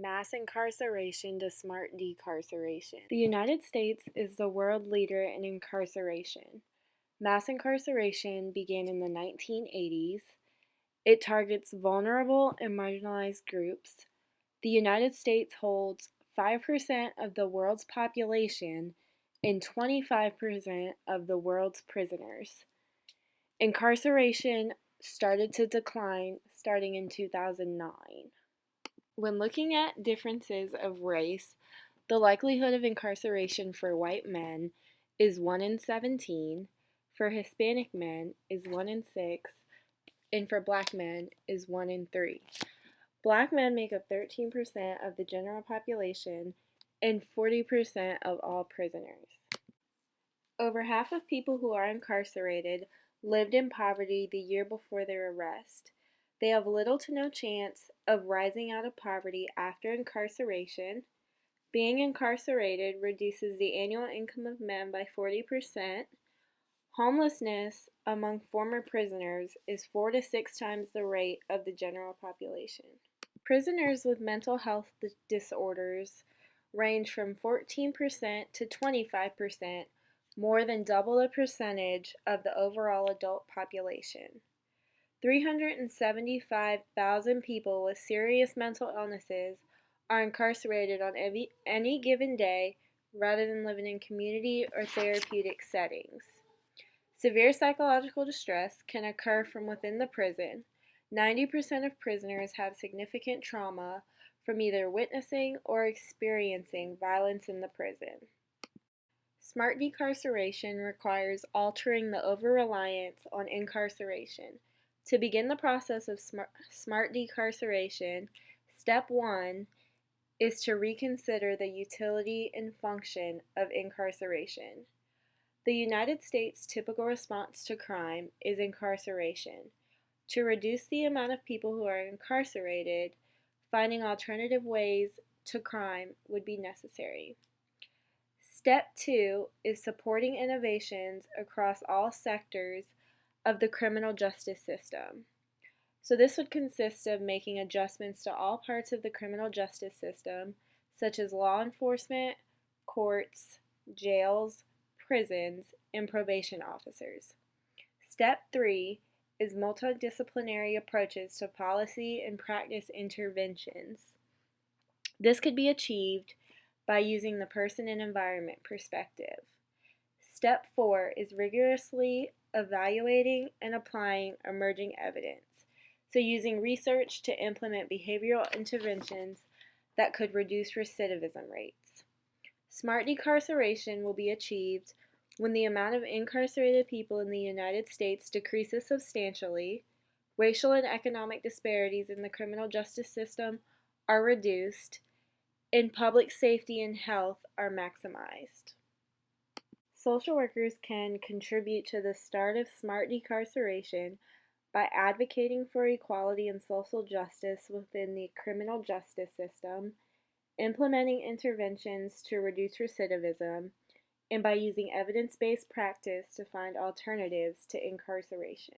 Mass incarceration to smart decarceration. The United States is the world leader in incarceration. Mass incarceration began in the 1980s. It targets vulnerable and marginalized groups. The United States holds 5% of the world's population and 25% of the world's prisoners. Incarceration started to decline starting in 2009. When looking at differences of race, the likelihood of incarceration for white men is 1 in 17, for Hispanic men is 1 in 6, and for black men is 1 in 3. Black men make up 13% of the general population and 40% of all prisoners. Over half of people who are incarcerated lived in poverty the year before their arrest. They have little to no chance of rising out of poverty after incarceration. Being incarcerated reduces the annual income of men by 40%. Homelessness among former prisoners is 4 to 6 times the rate of the general population. Prisoners with mental health disorders range from 14% to 25%, more than double the percentage of the overall adult population. 375,000 people with serious mental illnesses are incarcerated on any given day rather than living in community or therapeutic settings. Severe psychological distress can occur from within the prison. 90% of prisoners have significant trauma from either witnessing or experiencing violence in the prison. Smart decarceration requires altering the over-reliance on incarceration. To begin the process of smart decarceration, step 1 is to reconsider the utility and function of incarceration. The United States' typical response to crime is incarceration. To reduce the amount of people who are incarcerated, finding alternative ways to crime would be necessary. Step 2 is supporting innovations across all sectors of the criminal justice system. So this would consist of making adjustments to all parts of the criminal justice system, such as law enforcement, courts, jails, prisons, and probation officers. Step 3 is multidisciplinary approaches to policy and practice interventions. This could be achieved by using the person and environment perspective. Step 4 is rigorously evaluating and applying emerging evidence, so using research to implement behavioral interventions that could reduce recidivism rates. Smart decarceration will be achieved when the amount of incarcerated people in the United States decreases substantially, racial and economic disparities in the criminal justice system are reduced, and public safety and health are maximized. Social workers can contribute to the start of smart decarceration by advocating for equality and social justice within the criminal justice system, implementing interventions to reduce recidivism, and by using evidence-based practice to find alternatives to incarceration.